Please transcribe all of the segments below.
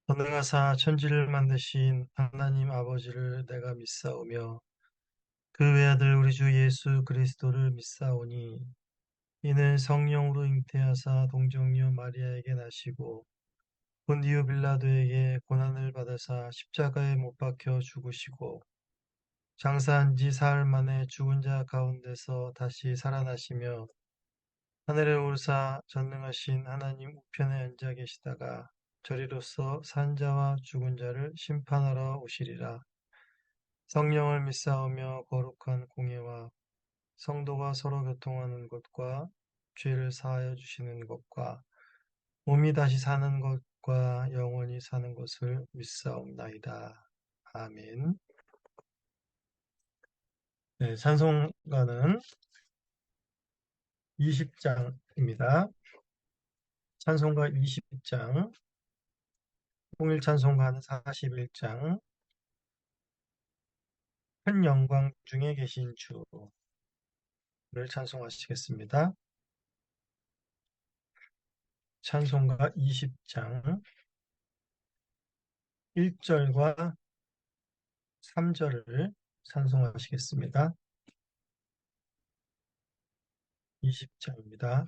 전능하사 천지를 만드신 하나님 아버지를 내가 믿사오며 그 외아들 우리 주 예수 그리스도를 믿사오니 이는 성령으로 잉태하사 동정녀 마리아에게 나시고 본디오 빌라도에게 고난을 받으사 십자가에 못 박혀 죽으시고 장사한 지 사흘 만에 죽은 자 가운데서 다시 살아나시며 하늘에 오르사 전능하신 하나님 우편에 앉아 계시다가 저리로서 산 자와 죽은 자를 심판하러 오시리라. 성령을 믿사오며 거룩한 공예와 성도가 서로 교통하는 것과 죄를 사하여 주시는 것과 몸이 다시 사는 것과 영원히 사는 것을 믿사옵나이다. 아멘. 네, 찬송가는 20장입니다. 찬송가 20장, 통일 찬송가는 41장, 큰 영광 중에 계신 주를 찬송하시겠습니다. 찬송가 20장 1절과 3절을 찬송하시겠습니다. 20장입니다.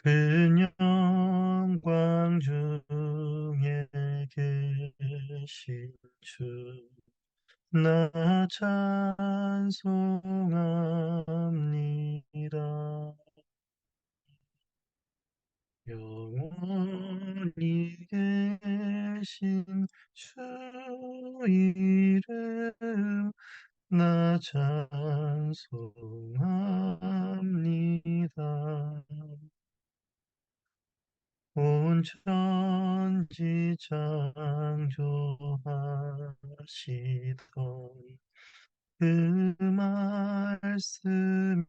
큰 영광 중에 계신 주, 나 찬송합니다. 영원히 계신 주 이름 나 찬송합니다. 온 천지 창조하시던 그 말씀이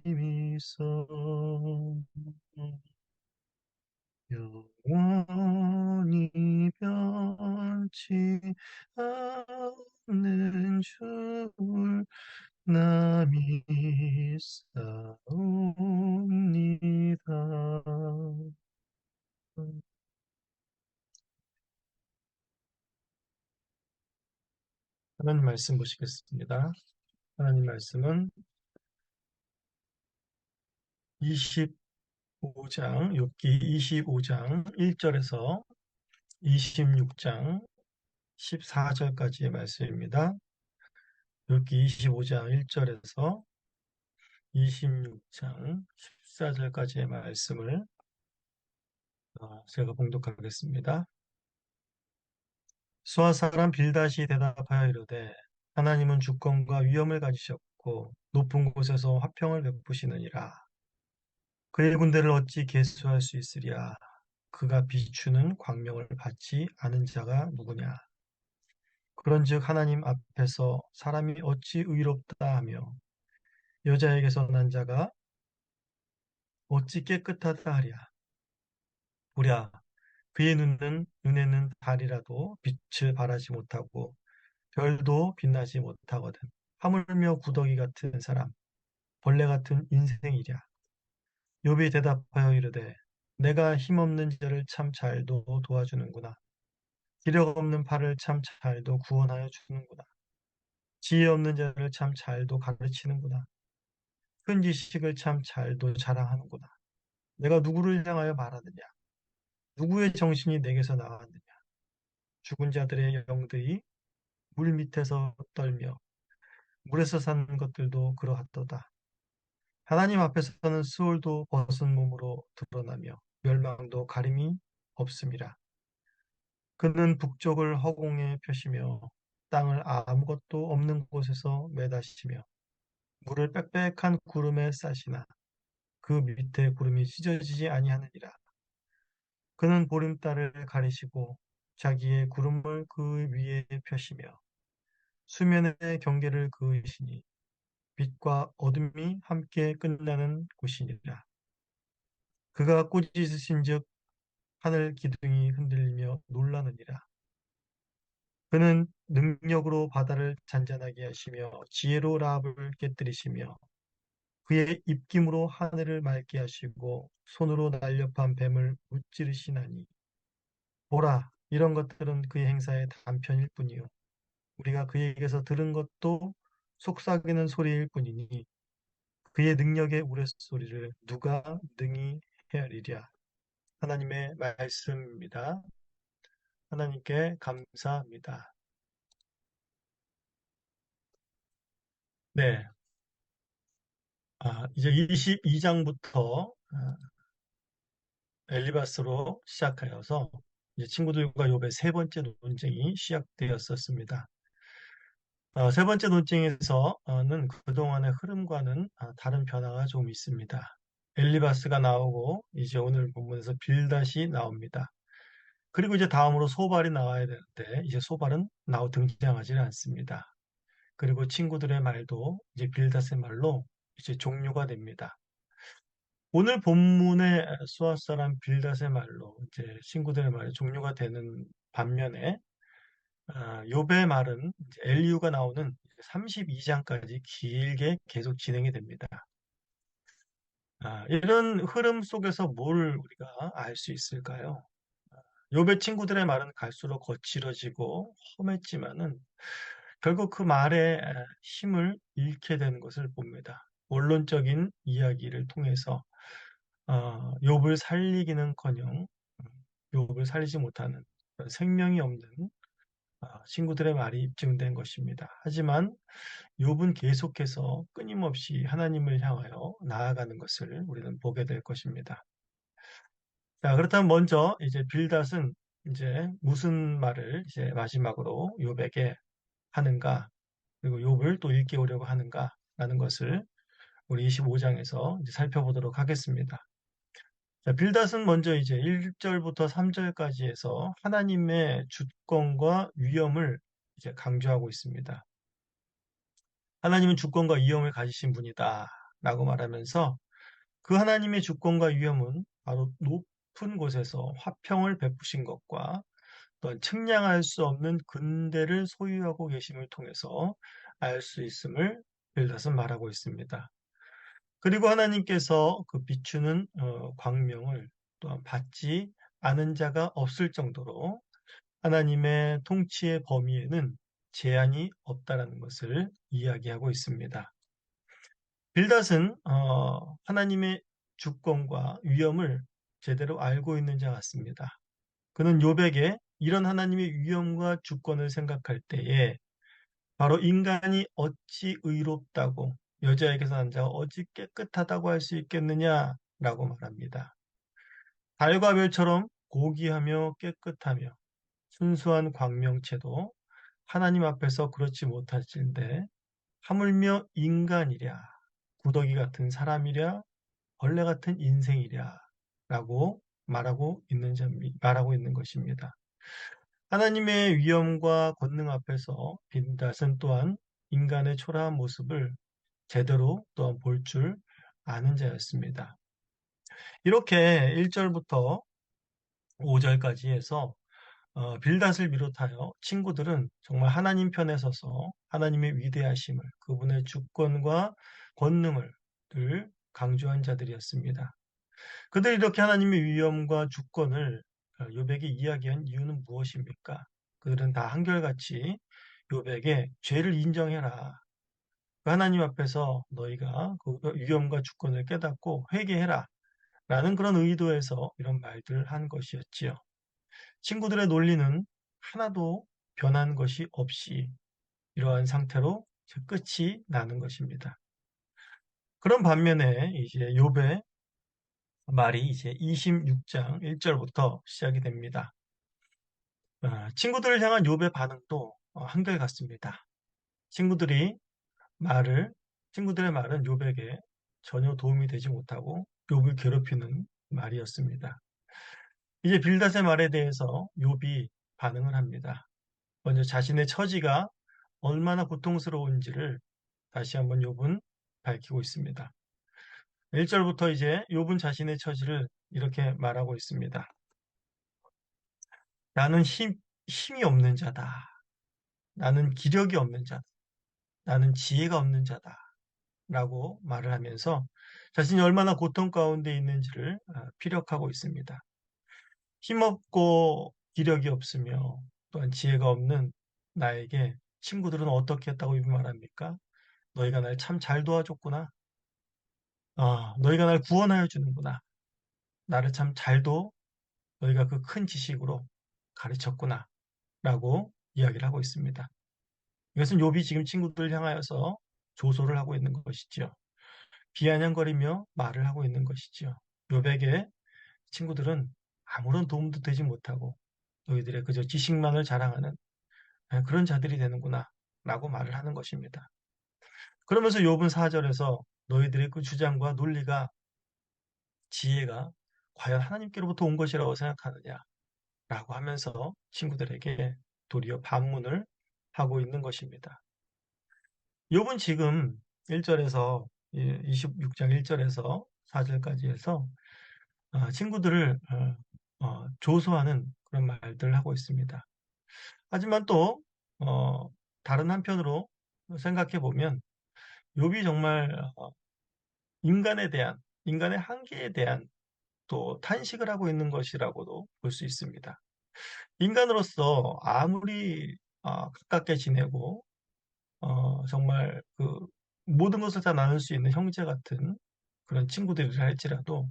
미소 영원히 변치 않는 줄 나 믿사옵니다. 하나님 말씀 보시겠습니다. 하나님 말씀은 25장, 욥기 25장 1절에서 26장 14절까지의 말씀입니다. 욥기 25장 1절에서 26장 14절까지의 말씀을 제가 봉독하겠습니다. 수아 사람 빌닷이 대답하여 이르되 하나님은 주권과 위엄을 가지셨고 높은 곳에서 화평을 베푸시느니라. 그의 군대를 어찌 계수할 수 있으랴. 그가 비추는 광명을 받지 않은 자가 누구냐. 그런즉 하나님 앞에서 사람이 어찌 의롭다 하며 여자에게서 난 자가 어찌 깨끗하다 하랴. 보랴, 그의 눈에는 달이라도 빛을 발하지 못하고 별도 빛나지 못하거든. 하물며 구더기 같은 사람, 벌레 같은 인생이랴. 욥이 대답하여 이르되 내가 힘없는 자를 참 잘도 도와주는구나. 기력 없는 팔을 참 잘도 구원하여 주는구나. 지혜 없는 자를 참 잘도 가르치는구나. 큰 지식을 참 잘도 자랑하는구나. 내가 누구를 향하여 말하느냐? 누구의 정신이 내게서 나왔느냐? 죽은 자들의 영들이 물 밑에서 떨며 물에서 사는 것들도 그러하도다. 하나님 앞에서는 수월도 벗은 몸으로 드러나며 멸망도 가림이 없음이라. 그는 북쪽을 허공에 펴시며 땅을 아무것도 없는 곳에서 매다시며 물을 빽빽한 구름에 싸시나 그 밑에 구름이 찢어지지 아니하느니라. 그는 보름달을 가리시고 자기의 구름을 그 위에 펴시며 수면의 경계를 그으시니 빛과 어둠이 함께 끝나는 곳이니라. 그가 꾸짖으신즉 하늘 기둥이 흔들리며 놀라느니라. 그는 능력으로 바다를 잔잔하게 하시며 지혜로 라합을 깨뜨리시며 그의 입김으로 하늘을 맑게 하시고 손으로 날렵한 뱀을 무찌르시나니 보라, 이런 것들은 그의 행사의 단편일 뿐이요 우리가 그에게서 들은 것도 속삭이는 소리일 뿐이니 그의 능력의 우레소리를 누가 능히 헤아리랴. 하나님의 말씀입니다. 하나님께 감사합니다. 네, 이제 22장부터 엘리바스로 시작하여서 이제 친구들과 욥의 세 번째 논쟁이 시작되었었습니다. 세 번째 논쟁에서는 그동안의 흐름과는 다른 변화가 좀 있습니다. 엘리바스가 나오고 이제 오늘 본문에서 빌닷이 나옵니다. 그리고 이제 다음으로 소발이 나와야 되는데 이제 소발은 등장하지 않습니다. 그리고 친구들의 말도 이제 빌닷의 말로 이제 종료가 됩니다. 오늘 본문의 수아 사람 빌닷의 말로 이제 친구들의 말이 종료가 되는 반면에 욥의 말은 이제 엘리후가 나오는 32장까지 길게 계속 진행이 됩니다. 이런 흐름 속에서 뭘 우리가 알 수 있을까요? 욥의 친구들의 말은 갈수록 거칠어지고 험했지만은 결국 그 말의 힘을 잃게 되는 것을 봅니다. 원론적인 이야기를 통해서 욥을 살리기는커녕 욥을 살리지 못하는 그런 생명이 없는 친구들의 말이 입증된 것입니다. 하지만 욥은 계속해서 끊임없이 하나님을 향하여 나아가는 것을 우리는 보게 될 것입니다. 자, 그렇다면 먼저 이제 빌닷은 이제 무슨 말을 이제 마지막으로 욥에게 하는가, 그리고 욥을 또 일깨우려고 하는가라는 것을 우리 25장에서 이제 살펴보도록 하겠습니다. 자, 빌닷은 먼저 이제 1절부터 3절까지 해서 하나님의 주권과 위엄을 이제 강조하고 있습니다. 하나님은 주권과 위엄을 가지신 분이다 라고 말하면서 그 하나님의 주권과 위엄은 바로 높은 곳에서 화평을 베푸신 것과 또한 측량할 수 없는 근대를 소유하고 계심을 통해서 알 수 있음을 빌닷은 말하고 있습니다. 그리고 하나님께서 그 비추는 광명을 또한 받지 않은 자가 없을 정도로 하나님의 통치의 범위에는 제한이 없다라는 것을 이야기하고 있습니다. 빌닷은 하나님의 주권과 위엄을 제대로 알고 있는 자 같습니다. 그는 욥에게 이런 하나님의 위엄과 주권을 생각할 때에 바로 인간이 어찌 의롭다고 여자에게서 난 자가 어찌 깨끗하다고 할 수 있겠느냐라고 말합니다. 달과 별처럼 고귀하며 깨끗하며 순수한 광명체도 하나님 앞에서 그렇지 못하실는데 하물며 인간이랴 구더기 같은 사람이랴 벌레 같은 인생이랴 라고 말하고 있는 것입니다. 하나님의 위엄과 권능 앞에서 빌닷은 또한 인간의 초라한 모습을 제대로 또한 볼 줄 아는 자였습니다. 이렇게 1절부터 5절까지 해서 빌닷을 비롯하여 친구들은 정말 하나님 편에 서서 하나님의 위대하심을, 그분의 주권과 권능을 늘 강조한 자들이었습니다. 그들이 이렇게 하나님의 위엄과 주권을 욥에게 이야기한 이유는 무엇입니까? 그들은 다 한결같이 욥에게 죄를 인정해라. 그 하나님 앞에서 너희가 그 위엄과 주권을 깨닫고 회개해라. 라는 그런 의도에서 이런 말들을 한 것이었지요. 친구들의 논리는 하나도 변한 것이 없이 이러한 상태로 끝이 나는 것입니다. 그런 반면에 이제 욥의 말이 이제 26장 1절부터 시작이 됩니다. 친구들을 향한 욥의 반응도 한결같습니다. 친구들이 말을 친구들의 말은 욥에게 전혀 도움이 되지 못하고 욥을 괴롭히는 말이었습니다. 이제 빌닷의 말에 대해서 욥이 반응을 합니다. 먼저 자신의 처지가 얼마나 고통스러운지를 다시 한번 욥은 밝히고 있습니다. 1절부터 이제 욥은 자신의 처지를 이렇게 말하고 있습니다. 나는 힘이 없는 자다. 나는 기력이 없는 자다. 나는 지혜가 없는 자다. 라고 말을 하면서 자신이 얼마나 고통 가운데 있는지를 피력하고 있습니다. 힘없고 기력이 없으며 또한 지혜가 없는 나에게 친구들은 어떻게 했다고 말합니까? 너희가 날 참 잘 도와줬구나. 너희가 날 구원하여 주는구나. 나를 참 잘도 너희가 그 큰 지식으로 가르쳤구나. 라고 이야기를 하고 있습니다. 이것은 욥이 지금 친구들을 향하여서 조소를 하고 있는 것이지요. 비아냥거리며 말을 하고 있는 것이지요. 욥에게 친구들은 아무런 도움도 되지 못하고 너희들의 그저 지식만을 자랑하는 그런 자들이 되는구나 라고 말을 하는 것입니다. 그러면서 욥은 4절에서 너희들의 그 주장과 논리가 지혜가 과연 하나님께로부터 온 것이라고 생각하느냐 라고 하면서 친구들에게 도리어 반문을 하고 있는 것입니다. 욥은 지금 1절에서 26장 1절에서 4절까지 해서 친구들을 조소하는 그런 말들을 하고 있습니다. 하지만 또 다른 한편으로 생각해 보면 욥이 정말 인간에 대한 인간의 한계에 대한 또 탄식을 하고 있는 것이라고도 볼 수 있습니다. 인간으로서 아무리 가깝게 지내고 정말 그 모든 것을 다 나눌 수 있는 형제 같은 그런 친구들이라 할지라도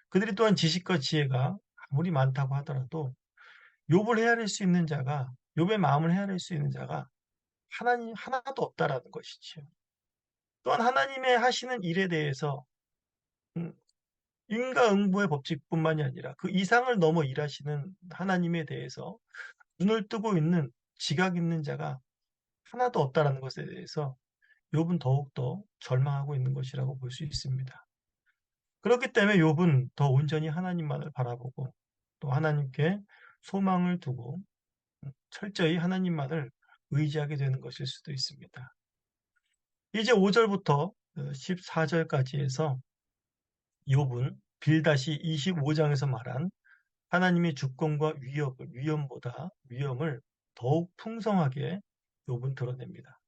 그들이 또한 지식과 지혜가 아무리 많다고 하더라도 욥을 헤아릴 수 있는 자가 욥의 마음을 헤아릴 수 있는 자가 하나님 하나도 없다라는 것이지요. 또한 하나님의 하시는 일에 대해서 음, 인과응보의 법칙뿐만이 아니라 그 이상을 넘어 일하시는 하나님에 대해서 눈을 뜨고 있는 지각 있는 자가 하나도 없다라는 것에 대해서 욥은 더욱더 절망하고 있는 것이라고 볼 수 있습니다. 그렇기 때문에 욥은 더 온전히 하나님만을 바라보고 또 하나님께 소망을 두고 철저히 하나님만을 의지하게 되는 것일 수도 있습니다. 이제 5절부터 14절까지 해서 욥은 빌다시 25장에서 말한 하나님의 주권과 위엄을 더욱 풍성하게 욥은 드러냅니다.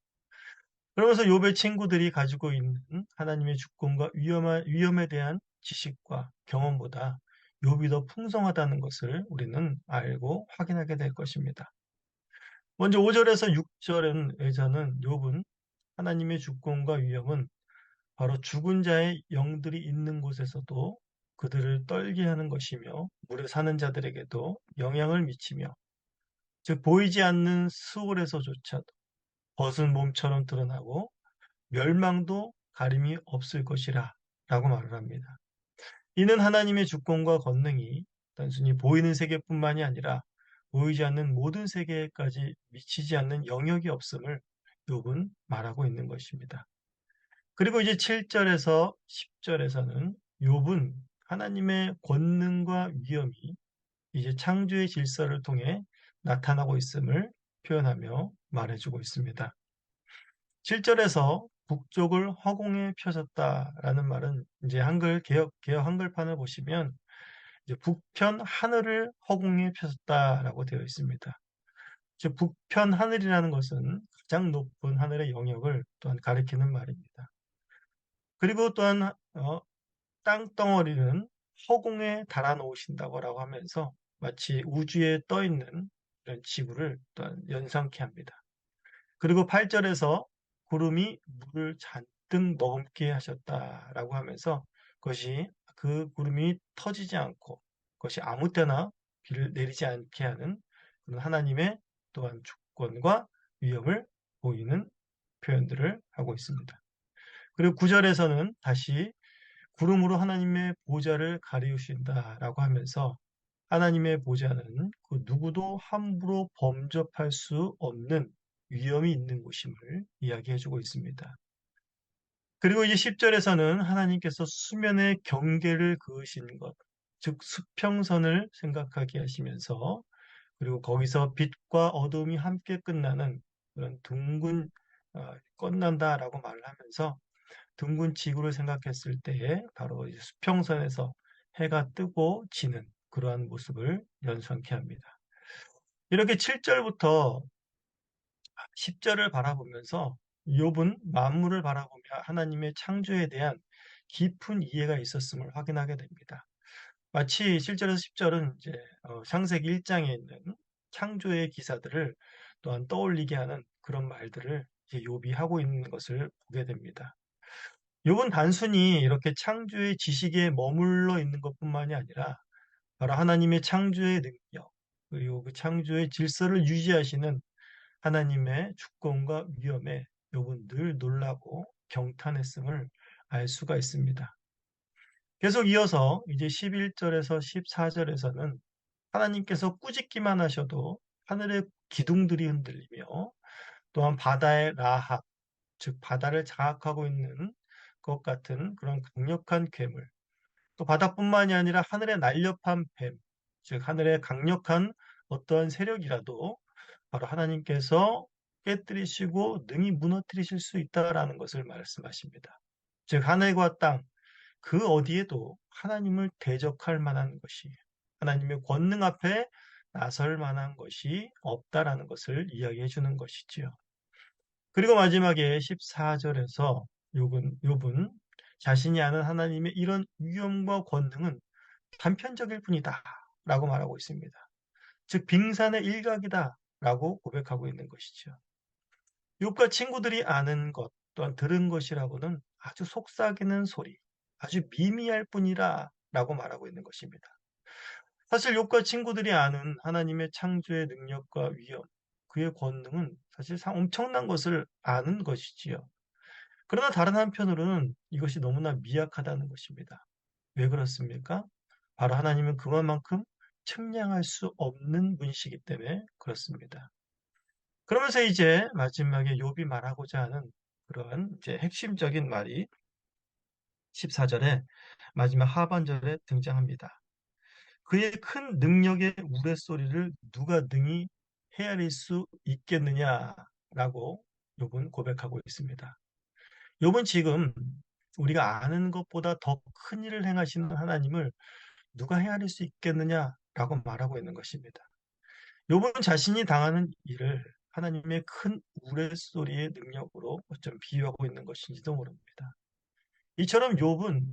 그러면서 욥의 친구들이 가지고 있는 하나님의 주권과 위엄에 대한 지식과 경험보다 욥이 더 풍성하다는 것을 우리는 알고 확인하게 될 것입니다. 먼저 5절에서 6절에서는 욥은 하나님의 주권과 위엄은 바로 죽은 자의 영들이 있는 곳에서도 그들을 떨게 하는 것이며 물에 사는 자들에게도 영향을 미치며 즉 보이지 않는 수월에서조차도 벗은 몸처럼 드러나고 멸망도 가림이 없을 것이라 라고 말을 합니다. 이는 하나님의 주권과 권능이 단순히 보이는 세계뿐만이 아니라 보이지 않는 모든 세계까지 미치지 않는 영역이 없음을 욥은 말하고 있는 것입니다. 그리고 이제 7절에서 10절에서는 욥은 하나님의 권능과 위엄이 이제 창조의 질서를 통해 나타나고 있음을 표현하며 말해주고 있습니다. 7절에서 북쪽을 허공에 펴셨다라는 말은 이제 개혁 한글판을 보시면 이제 북편 하늘을 허공에 펴셨다라고 되어 있습니다. 즉 북편 하늘이라는 것은 가장 높은 하늘의 영역을 또한 가리키는 말입니다. 그리고 또한 땅덩어리는 허공에 달아놓으신다고 하면서 마치 우주에 떠 있는 이런 지구를 또한 연상케 합니다. 그리고 8절에서 구름이 물을 잔뜩 머금게 하셨다라고 하면서 그것이 그 구름이 터지지 않고 그것이 아무 때나 비를 내리지 않게 하는 그런 하나님의 또한 주권과 위엄을 보이는 표현들을 하고 있습니다. 그리고 9절에서는 다시 구름으로 하나님의 보좌를 가리우신다라고 하면서 하나님의 보좌는 그 누구도 함부로 범접할 수 없는 위엄이 있는 곳임을 이야기해주고 있습니다. 그리고 이제 10절에서는 하나님께서 수면의 경계를 그으신 것, 즉 수평선을 생각하게 하시면서 그리고 거기서 빛과 어둠이 함께 끝나는 그런 둥근 끝난다라고 말을 하면서 둥근 지구를 생각했을 때에 바로 이제 수평선에서 해가 뜨고 지는 그러한 모습을 연상케 합니다. 이렇게 7절부터 10절을 바라보면서 욥은 만물을 바라보며 하나님의 창조에 대한 깊은 이해가 있었음을 확인하게 됩니다. 마치 7절에서 10절은 이제 창세기 1장에 있는 창조의 기사들을 또한 떠올리게 하는 그런 말들을 이제 욥이 하고 있는 것을 보게 됩니다. 욥은 단순히 이렇게 창조의 지식에 머물러 있는 것뿐만이 아니라 바로 하나님의 창조의 능력, 그리고 그 창조의 질서를 유지하시는 하나님의 주권과 위엄에 욥은 늘 놀라고 경탄했음을 알 수가 있습니다. 계속 이어서 이제 11절에서 14절에서는 하나님께서 꾸짖기만 하셔도 하늘의 기둥들이 흔들리며 또한 바다의 라합, 즉 바다를 장악하고 있는 것 같은 그런 강력한 괴물, 또 바다뿐만이 아니라 하늘의 날렵한 뱀, 즉 하늘의 강력한 어떠한 세력이라도 바로 하나님께서 깨뜨리시고 능히 무너뜨리실 수 있다라는 것을 말씀하십니다. 즉 하늘과 땅 그 어디에도 하나님을 대적할 만한 것이 하나님의 권능 앞에 나설 만한 것이 없다라는 것을 이야기해 주는 것이지요. 그리고 마지막에 14절에서 욥은 자신이 아는 하나님의 이런 위엄과 권능은 단편적일 뿐이다 라고 말하고 있습니다. 즉 빙산의 일각이다 라고 고백하고 있는 것이죠. 욥과 친구들이 아는 것 또한 들은 것이라고는 아주 속삭이는 소리, 아주 미미할 뿐이라 라고 말하고 있는 것입니다. 사실 욥과 친구들이 아는 하나님의 창조의 능력과 위엄, 그의 권능은 사실상 엄청난 것을 아는 것이지요. 그러나 다른 한편으로는 이것이 너무나 미약하다는 것입니다. 왜 그렇습니까? 바로 하나님은 그만큼 측량할 수 없는 분이시기 때문에 그렇습니다. 그러면서 이제 마지막에 욥이 말하고자 하는 그러한 이제 핵심적인 말이 14절에 마지막 하반절에 등장합니다. 그의 큰 능력의 우레소리를 누가 능히 헤아릴 수 있겠느냐라고 욥은 고백하고 있습니다. 욥은 지금 우리가 아는 것보다 더 큰 일을 행하시는 하나님을 누가 헤아릴 수 있겠느냐라고 말하고 있는 것입니다. 욥은 자신이 당하는 일을 하나님의 큰 우레소리의 능력으로 어쩜 비유하고 있는 것인지도 모릅니다. 이처럼 욥은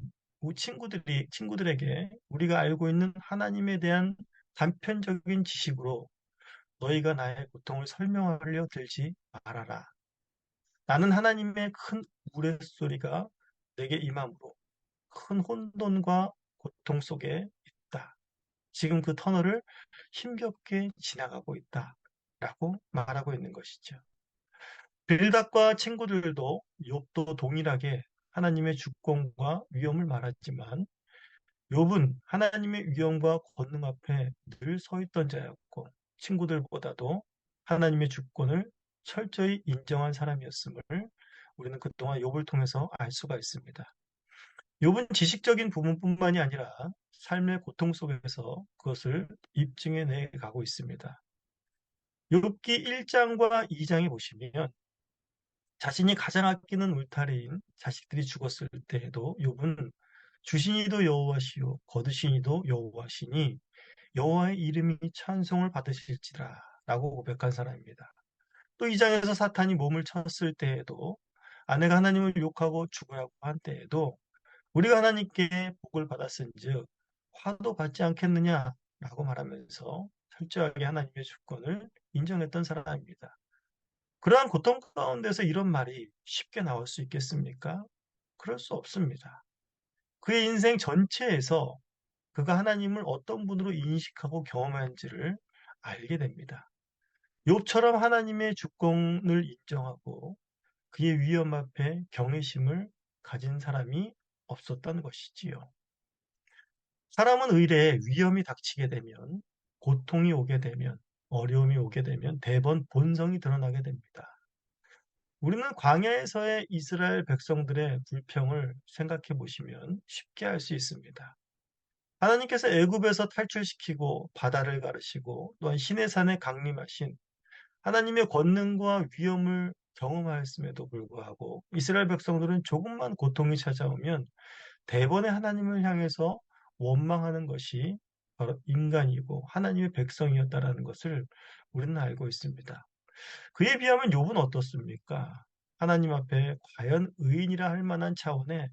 우리 친구들에게 우리가 알고 있는 하나님에 대한 단편적인 지식으로 너희가 나의 고통을 설명하려 들지 말아라. 나는 하나님의 큰 우레소리가 내게 임함으로 큰 혼돈과 고통 속에 있다. 지금 그 터널을 힘겹게 지나가고 있다. 라고 말하고 있는 것이죠. 빌닷과 친구들도 욥도 동일하게 하나님의 주권과 위엄을 말하지만 욥은 하나님의 위엄과 권능 앞에 늘 서 있던 자였고 친구들보다도 하나님의 주권을 철저히 인정한 사람이었음을 우리는 그동안 욥을 통해서 알 수가 있습니다. 욥은 지식적인 부분뿐만이 아니라 삶의 고통 속에서 그것을 입증해 내 가고 있습니다. 욥기 1장과 2장에 보시면 자신이 가장 아끼는 울타리인 자식들이 죽었을 때에도 욥은 주신이도 여호와시요 거두신이도 여호와시니 여호와의 이름이 찬송을 받으실지라 라고 고백한 사람입니다. 또 2장에서 사탄이 몸을 쳤을 때에도 아내가 하나님을 욕하고 죽으라고 한 때에도 우리가 하나님께 복을 받았은즉 화도 받지 않겠느냐라고 말하면서 철저하게 하나님의 주권을 인정했던 사람입니다. 그러한 고통 가운데서 이런 말이 쉽게 나올 수 있겠습니까? 그럴 수 없습니다. 그의 인생 전체에서 그가 하나님을 어떤 분으로 인식하고 경험한지를 알게 됩니다. 욥처럼 하나님의 주권을 인정하고 그의 위엄 앞에 경외심을 가진 사람이 없었던 것이지요. 사람은 의례 위험이 닥치게 되면, 고통이 오게 되면, 어려움이 오게 되면 대번 본성이 드러나게 됩니다. 우리는 광야에서의 이스라엘 백성들의 불평을 생각해 보시면 쉽게 알 수 있습니다. 하나님께서 애굽에서 탈출시키고 바다를 가르시고 또한 시내산에 강림하신 하나님의 권능과 위엄을 경험하였음에도 불구하고 이스라엘 백성들은 조금만 고통이 찾아오면 대번에 하나님을 향해서 원망하는 것이 바로 인간이고 하나님의 백성이었다라는 것을 우리는 알고 있습니다. 그에 비하면 욥은 어떻습니까? 하나님 앞에 과연 의인이라 할 만한 차원의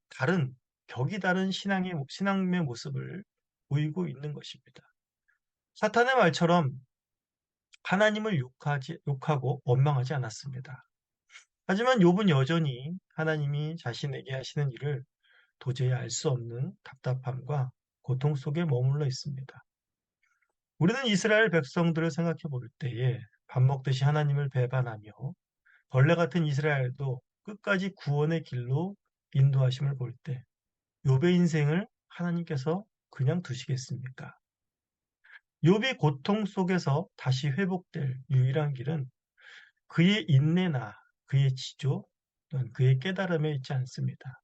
다른, 격이 다른 신앙의 모습을 보이고 있는 것입니다. 사탄의 말처럼 하나님을 욕하고 원망하지 않았습니다. 하지만 욥은 여전히 하나님이 자신에게 하시는 일을 도저히 알 수 없는 답답함과 고통 속에 머물러 있습니다. 우리는 이스라엘 백성들을 생각해 볼 때에 밥 먹듯이 하나님을 배반하며 벌레 같은 이스라엘도 끝까지 구원의 길로 인도하심을 볼 때 욥의 인생을 하나님께서 그냥 두시겠습니까? 욥이 고통 속에서 다시 회복될 유일한 길은 그의 인내나 그의 지조 또는 그의 깨달음에 있지 않습니다.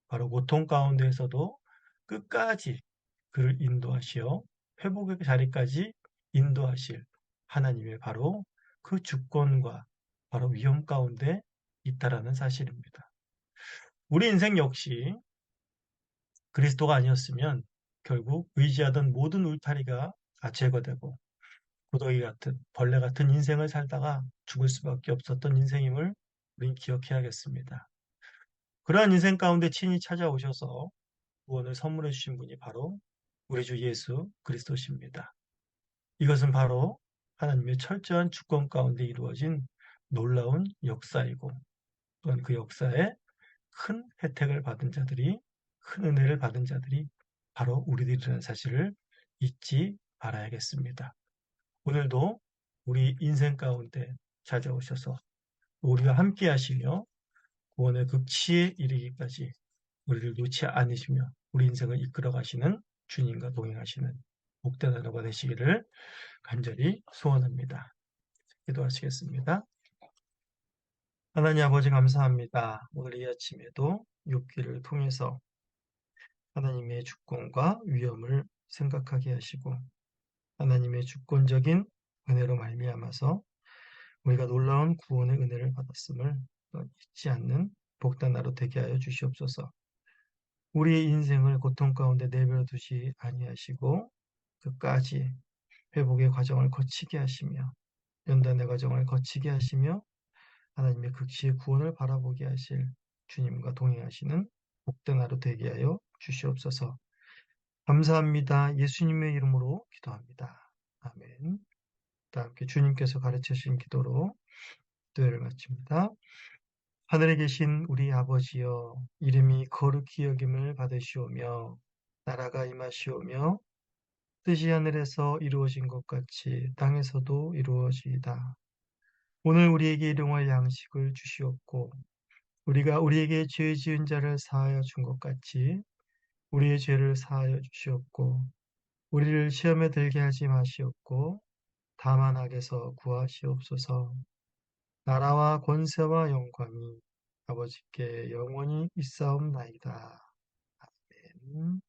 바로 고통 가운데에서도 끝까지 그를 인도하시어 회복의 자리까지 인도하실 하나님의 바로 그 주권과 바로 위험 가운데 있다라는 사실입니다. 우리 인생 역시 그리스도가 아니었으면 결국 의지하던 모든 울타리가 다 제거되고 고독이 같은 벌레 같은 인생을 살다가 죽을 수밖에 없었던 인생임을 우린 기억해야겠습니다. 그러한 인생 가운데 친히 찾아오셔서 구원을 선물해 주신 분이 바로 우리 주 예수 그리스도십니다. 이것은 바로 하나님의 철저한 주권 가운데 이루어진 놀라운 역사이고 또한 그 역사에 큰 혜택을 받은 자들이 큰 은혜를 받은 자들이 바로 우리들이라는 사실을 잊지 말아야겠습니다. 오늘도 우리 인생 가운데 찾아오셔서 우리와 함께 하시며 구원의 극치에 이르기까지 우리를 놓지 않으시며 우리 인생을 이끌어 가시는 주님과 동행하시는 복된 하루가 되시기를 간절히 소원합니다. 기도하시겠습니다. 하나님 아버지 감사합니다. 오늘 이 아침에도 욥기를 통해서 하나님의 주권과 위엄을 생각하게 하시고 하나님의 주권적인 은혜로 말미암아서 우리가 놀라운 구원의 은혜를 받았음을 잊지 않는 복된 하루 되게 하여 주시옵소서. 우리의 인생을 고통 가운데 내버려 두지 아니하시고 끝까지 회복의 과정을 거치게 하시며 연단의 과정을 거치게 하시며 하나님의 극시의 구원을 바라보게 하실 주님과 동행하시는 복된 하루 되게 하여 주시옵소서. 감사합니다. 예수님의 이름으로 기도합니다. 아멘. 다 함께 주님께서 가르쳐 주신 기도로 기도회를 마칩니다. 하늘에 계신 우리 아버지여, 이름이 거룩히 여김을 받으시오며 나라가 임하시오며 뜻이 하늘에서 이루어진 것 같이 땅에서도 이루어지이다. 오늘 우리에게 일용할 양식을 주시옵고 우리가 우리에게 죄 지은 자를 사하여 준 것 같이 우리의 죄를 사하여 주시옵고 우리를 시험에 들게 하지 마시옵고 다만 악에서 구하시옵소서. 나라와 권세와 영광이 아버지께 영원히 있사옵나이다. 아멘.